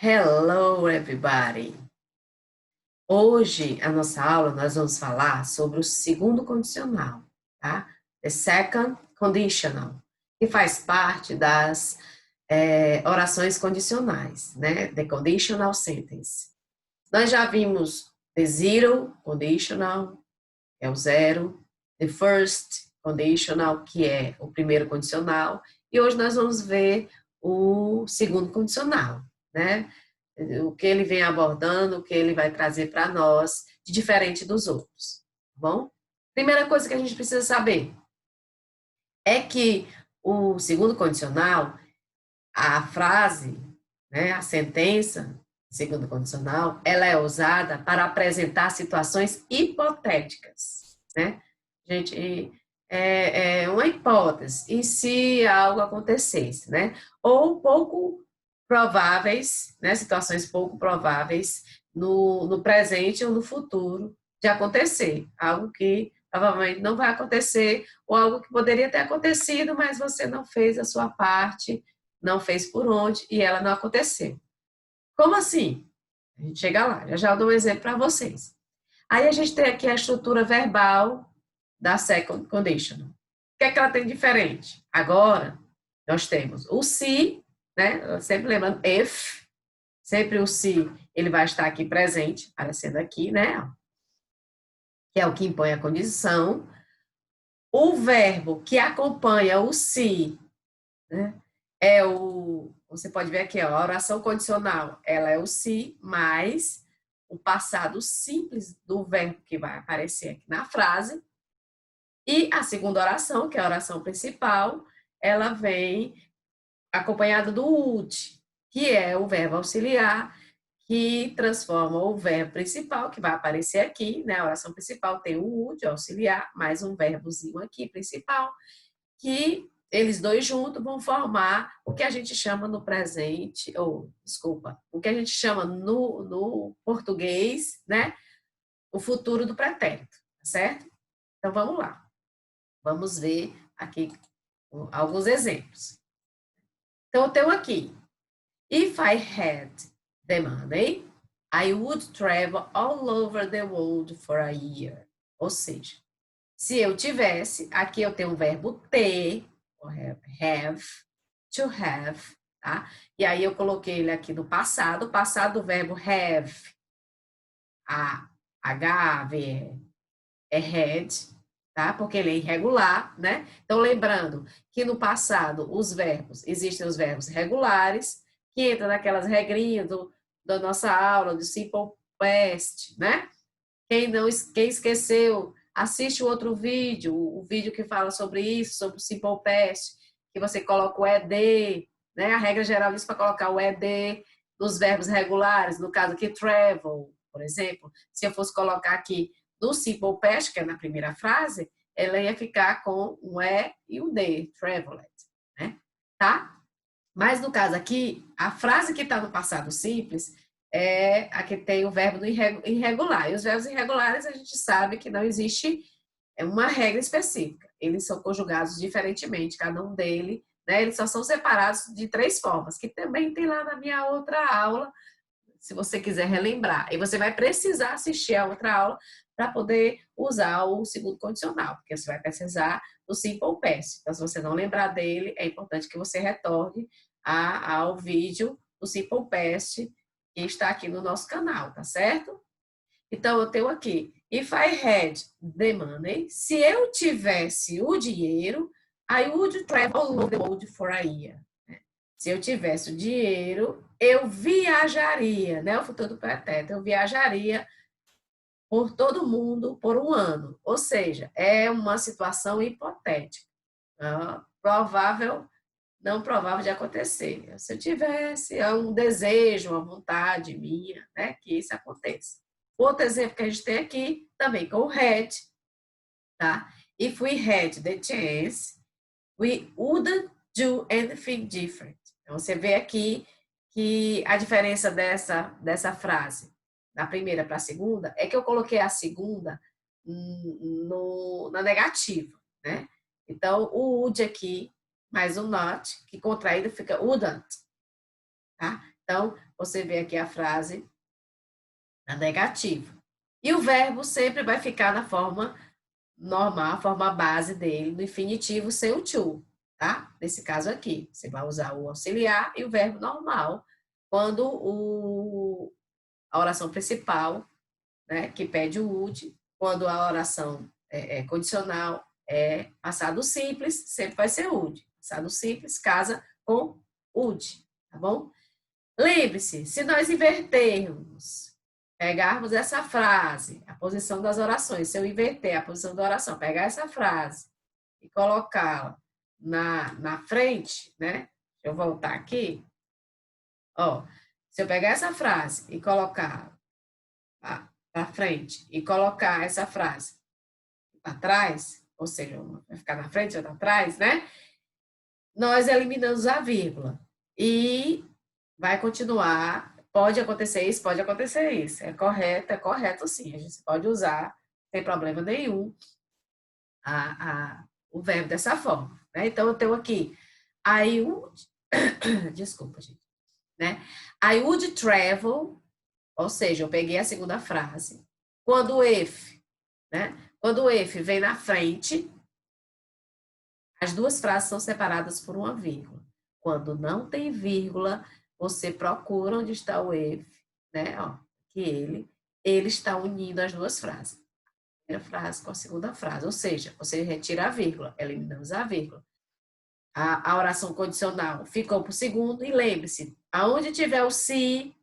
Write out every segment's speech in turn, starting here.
Hello, everybody! Hoje, a nossa aula, nós vamos falar sobre o segundo condicional, tá? The second conditional, que faz parte das orações condicionais, né? The conditional sentence. Nós já vimos the zero conditional, que é o zero, the first conditional, que é o primeiro condicional, e hoje nós vamos ver o segundo condicional, né? O que ele vem abordando, o que ele vai trazer para nós de diferente dos outros, tá bom? Primeira coisa que a gente precisa saber é que o segundo condicional, a frase, né, a sentença, segundo condicional, ela é usada para apresentar situações hipotéticas, né? Gente, é uma hipótese, e se algo acontecesse, né? Ou pouco prováveis, né? Situações pouco prováveis no presente ou no futuro de acontecer, algo que provavelmente não vai acontecer, ou algo que poderia ter acontecido, mas você não fez a sua parte, não fez por onde, e ela não aconteceu. Como assim? A gente chega lá, já dou um exemplo para vocês. Aí a gente tem aqui a estrutura verbal da second conditional. O que é que ela tem diferente? Agora, nós temos o se, né? Sempre lembrando, if, sempre o se, ele vai estar aqui presente, aparecendo aqui, né? Que é o que impõe a condição. O verbo que acompanha o se, né? Você pode ver aqui, ó, a oração condicional, ela é o se mais o passado simples do verbo que vai aparecer aqui na frase. E a segunda oração, que é a oração principal, ela vem acompanhada do would, que é o verbo auxiliar, que transforma o verbo principal, que vai aparecer aqui, né? A oração principal tem o would, auxiliar, mais um verbozinho aqui, principal, que eles dois juntos vão formar o que a gente chama no presente, o que a gente chama no português, né? O futuro do pretérito, tá certo? Então vamos lá. Vamos ver aqui alguns exemplos. Então eu tenho aqui: If I had the money, I would travel all over the world for a year. Ou seja, se eu tivesse, aqui eu tenho o verbo ter, have, to have, tá? E aí eu coloquei ele aqui no passado, o passado do verbo have, H-A-V, é had, tá? Porque ele é irregular, né? Então, lembrando que no passado existem os verbos regulares, que entram naquelas regrinhas da nossa aula, do simple past, né? Quem esqueceu, assiste o outro vídeo, o vídeo que fala sobre isso, sobre o simple past, que você coloca o ed, né? A regra geral diz para colocar o ed nos verbos regulares, no caso aqui, travel, por exemplo. Se eu fosse colocar aqui no simple past, que é na primeira frase, ela ia ficar com um e um d, traveled, né? Tá? Mas no caso aqui, a frase que está no passado simples é a que tem o verbo irregular. E os verbos irregulares a gente sabe que não existe uma regra específica. Eles são conjugados diferentemente, cada um deles, né? Eles só são separados de 3 formas, que também tem lá na minha outra aula, se você quiser relembrar. E você vai precisar assistir a outra aula para poder usar o segundo condicional, porque você vai precisar do simple past. Então, se você não lembrar dele, é importante que você retorne ao vídeo do simple past que está aqui no nosso canal, tá certo? Então, eu tenho aqui, if I had the money, se eu tivesse o dinheiro, I would travel all the world for a year. Se eu tivesse o dinheiro, eu viajaria, né? O futuro do pretérito, eu viajaria por todo mundo por um ano. Ou seja, é uma situação hipotética. Provável, não provável de acontecer. Se eu tivesse um desejo, uma vontade minha, né? Que isso aconteça. Outro exemplo que a gente tem aqui, também com o had, tá? If we had the chance, we wouldn't do anything different. Então, você vê aqui que a diferença dessa frase, da primeira para a segunda, é que eu coloquei a segunda na negativa, né? Então, o would aqui, mais o not, que contraído fica wouldn't, tá? Então, você vê aqui a frase na negativa. E o verbo sempre vai ficar na forma normal, a forma base dele, no infinitivo sem o to, tá? Nesse caso aqui, você vai usar o auxiliar e o verbo normal, quando a oração principal, né, que pede o would, quando a oração é condicional é passado simples, sempre vai ser would. Passado simples casa com would, tá bom? Lembre-se, se nós invertermos, pegarmos essa frase, a posição das orações, se eu inverter a posição da oração, pegar essa frase e colocá-la na frente, né? Deixa eu voltar aqui. Ó, se eu pegar essa frase e colocar para frente e colocar essa frase para trás, ou seja, vai ficar na frente ou atrás, né? Nós eliminamos a vírgula e vai continuar. Pode acontecer isso, pode acontecer isso. É correto sim. A gente pode usar sem problema nenhum o verbo dessa forma. Né? Então, eu tenho aqui I would, desculpa, gente, né? I would travel, ou seja, eu peguei a segunda frase. Quando o if, né? Quando o if vem na frente, as duas frases são separadas por uma vírgula. Quando não tem vírgula, você procura onde está o if, né? Ó, que ele está unindo as duas frases. A primeira frase com a segunda frase, ou seja, você retira a vírgula, eliminamos a vírgula. A oração condicional ficou para o segundo, e lembre-se, aonde tiver o se,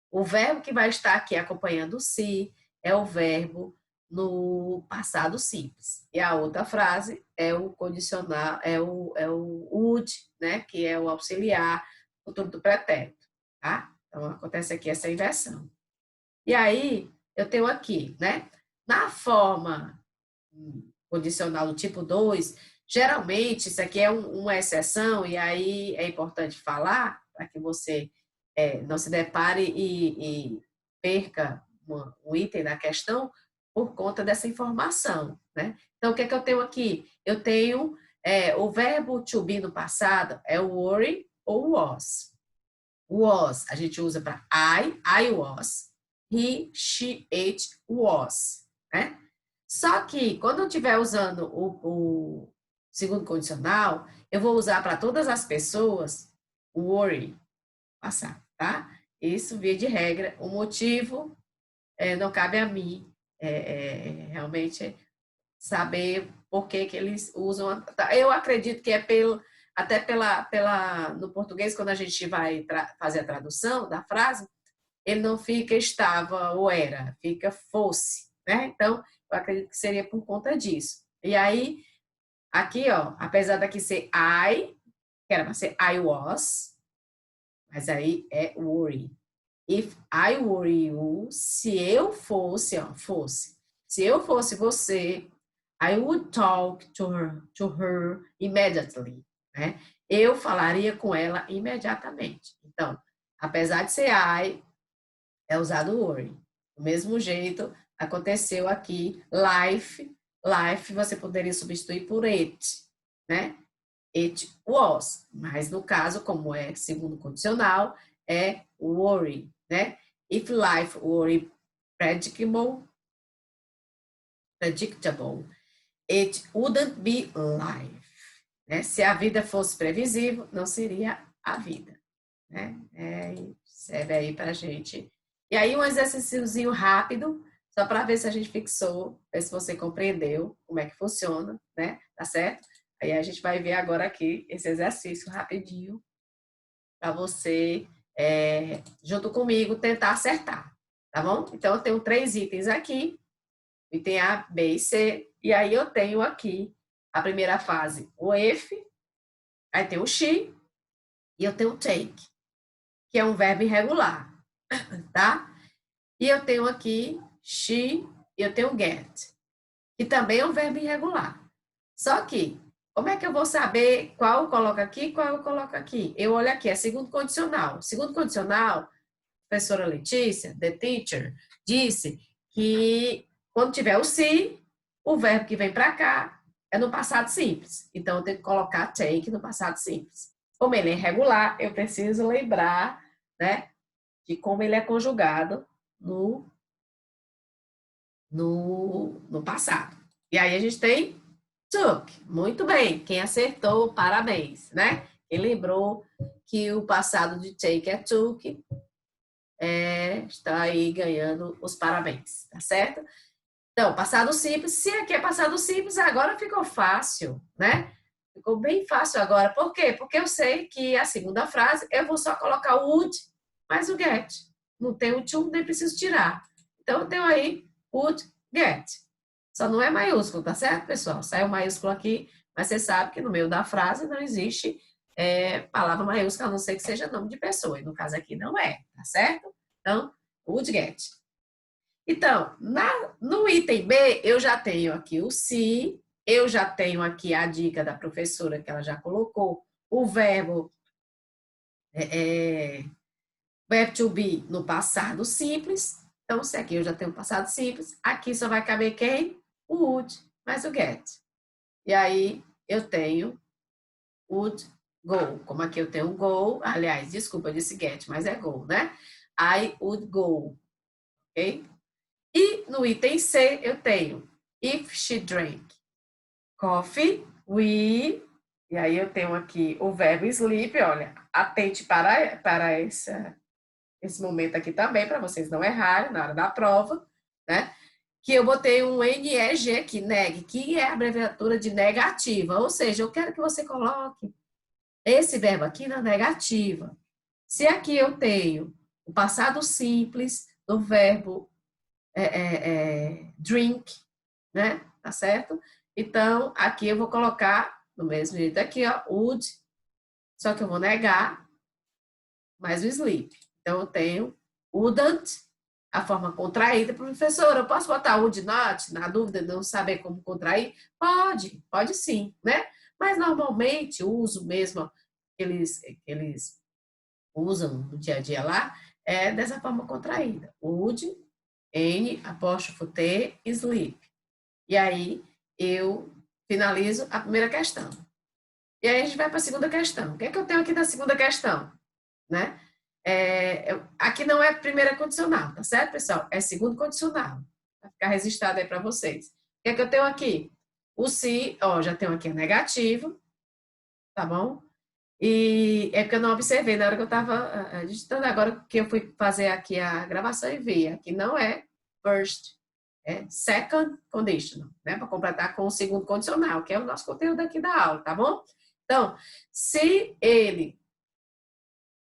o verbo que vai estar aqui acompanhando o se é o verbo no passado simples. E a outra frase é o condicional, é o would, né? Que é o auxiliar, futuro do pretérito, tá? Então, acontece aqui essa inversão. E aí, eu tenho aqui, né? Na forma condicional do tipo 2, geralmente, isso aqui é uma exceção, e aí é importante falar, para que você não se depare e perca um item da questão por conta dessa informação, né? Então, o que é que eu tenho aqui? Eu tenho o verbo to be no passado é o worry ou was. Was, a gente usa para I was, he, she, it was, né? Só que, quando eu estiver usando o segundo condicional, eu vou usar para todas as pessoas o worry, passar, tá? Isso, via de regra, o motivo não cabe a mim realmente saber por que eles usam. Eu acredito que é até no português, quando a gente vai fazer a tradução da frase, ele não fica estava ou era, fica fosse, né? Então, eu acredito que seria por conta disso. E aí, aqui, ó, apesar daqui ser I, que era para ser I was, mas aí é worry. If I were you, se eu fosse, ó, se eu fosse você, I would talk to her immediately, né? Eu falaria com ela imediatamente. Então, apesar de ser I, é usado worry. Do mesmo jeito, aconteceu aqui life você poderia substituir por it, né? It was, mas no caso, como é segundo condicional, é worry, né? If life were predictable, it wouldn't be life. Né? Se a vida fosse previsível, não seria a vida. Né? Serve aí para a gente. E aí um exercíciozinho rápido, só para ver se a gente fixou, ver se você compreendeu como é que funciona, né? Tá certo? Aí a gente vai ver agora aqui esse exercício rapidinho para você, junto comigo, tentar acertar, tá bom? Então, eu tenho 3 itens aqui, item A, B e C, e aí eu tenho aqui a primeira fase, o if, aí tem o she, e eu tenho o take, que é um verbo irregular, tá? E eu tenho aqui she, e eu tenho get, que também é um verbo irregular. Só que, como é que eu vou saber qual eu coloco aqui e qual eu coloco aqui? Eu olho aqui, é segundo condicional. Segundo condicional, a professora Letícia, the teacher, disse que quando tiver o se, o verbo que vem para cá é no passado simples. Então, eu tenho que colocar take no passado simples. Como ele é irregular, eu preciso lembrar, né, de como ele é conjugado no passado. E aí a gente tem took. Muito bem. Quem acertou, parabéns, né? Quem lembrou que o passado de take é took, está aí ganhando os parabéns, tá certo? Então, passado simples. Se aqui é passado simples, agora ficou fácil, né? Ficou bem fácil agora. Por quê? Porque eu sei que a segunda frase eu vou só colocar o would mais o get. Não tem o to, nem preciso tirar. Então, eu tenho aí would get. Só não é maiúsculo, tá certo, pessoal? Saiu maiúsculo aqui, mas você sabe que no meio da frase não existe palavra maiúscula, a não ser que seja nome de pessoa. E no caso aqui não é, tá certo? Então, would get. Então, no item B, eu já tenho aqui o se, eu já tenho aqui a dica da professora que ela já colocou, o verbo to be no passado simples. Então, se aqui eu já tenho passado simples, aqui só vai caber quem? O would, mais o get. E aí, eu tenho would go. Como aqui eu tenho go, aliás, desculpa, eu disse get, mas é go, né? I would go, ok? E no item C eu tenho if she drank coffee, we. E aí eu tenho aqui o verbo sleep, olha, atente para esse momento aqui também, para vocês não errarem na hora da prova, né? Que eu botei um NEG aqui, neg, que é a abreviatura de negativa, ou seja, eu quero que você coloque esse verbo aqui na negativa. Se aqui eu tenho o passado simples do verbo drink, né? Tá certo? Então, aqui eu vou colocar do mesmo jeito aqui, ó, would, só que eu vou negar mais o sleep. Então, eu tenho wouldn't, a forma contraída. Professora, eu posso botar would not, na dúvida de não saber como contrair? Pode sim, né? Mas, normalmente, o uso mesmo que eles usam no dia a dia lá é dessa forma contraída. Would, N, apóstrofo T, sleep. E aí, eu finalizo a primeira questão. E aí, a gente vai para a segunda questão. O que é que eu tenho aqui na segunda questão? Né? Aqui não é primeira condicional, tá certo, pessoal? É segundo condicional. Vai ficar registrado aí para vocês. O que é que eu tenho aqui? O se, ó, já tenho aqui negativo, tá bom? E é porque eu não observei na hora que eu estava digitando, agora que eu fui fazer aqui a gravação e vi. Aqui não é first, é second conditional, né? Para completar com o segundo condicional, que é o nosso conteúdo aqui da aula, tá bom? Então, se ele.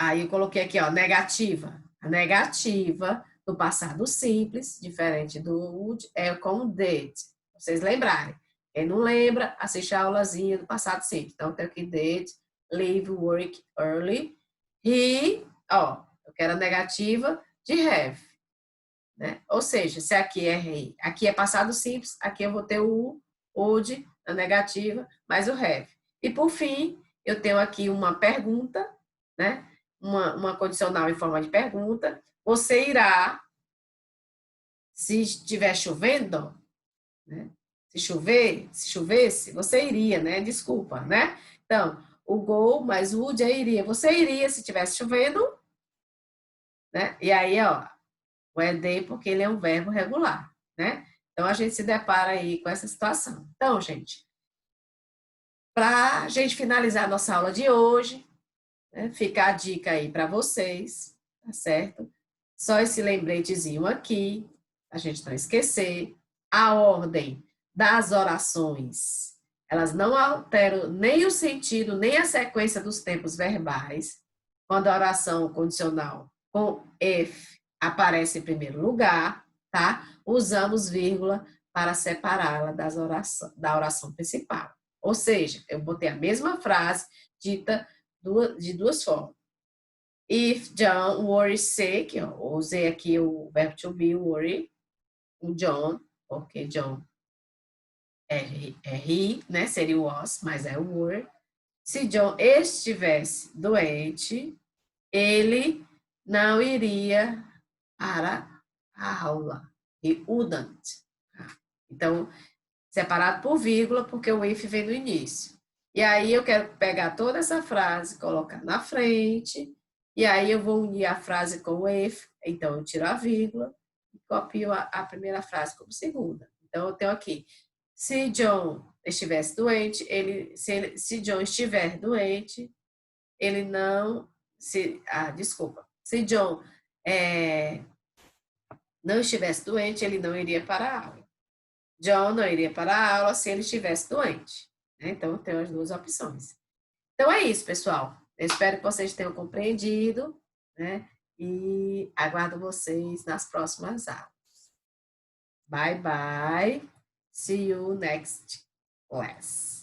Aí eu coloquei aqui, ó, negativa. A negativa do passado simples, diferente do would, é com did. Vocês lembrarem. Quem não lembra, assiste a aulazinha do passado simples. Então, tem aqui did, leave work early. He, ó, eu quero a negativa de have. Né? Ou seja, se aqui é he, aqui é passado simples, aqui eu vou ter o would, a negativa, mais o have. E, por fim, eu tenho aqui uma pergunta, né? Uma condicional em forma de pergunta. Você irá, se estiver chovendo, né? Se chovesse, você iria, né? Desculpa, né? Então, o go mais o would é iria. Você iria se estivesse chovendo, né? E aí, ó, o ED, porque ele é um verbo regular, né? Então, a gente se depara aí com essa situação. Então, gente, para a gente finalizar a nossa aula de hoje, né, fica a dica aí para vocês, tá certo? Só esse lembretezinho aqui, a gente não esquecer. A ordem das orações, elas não alteram nem o sentido, nem a sequência dos tempos verbais. Quando a oração condicional com if aparece em primeiro lugar, tá? Usamos vírgula para separá-la da oração principal. Ou seja, eu botei a mesma frase dita de duas formas. If John worries sick, ó, usei aqui o verbo to be, worry, o John, porque John é he, né? Seria o was, mas é o were. Se John estivesse doente, ele não iria para a aula. He wouldn't. Então, separado por vírgula, porque o if vem no início. E aí eu quero pegar toda essa frase, colocar na frente, e aí eu vou unir a frase com o if, então eu tiro a vírgula e copio a primeira frase como segunda. Então eu tenho aqui, se John estivesse doente, se John estiver doente, ele não, desculpa, se John não estivesse doente, ele não iria para a aula. John não iria para a aula se ele estivesse doente. Né? Então, eu tenho as duas opções. Então, é isso, pessoal. Eu espero que vocês tenham compreendido, né? E aguardo vocês nas próximas aulas. Bye, bye. See you next class.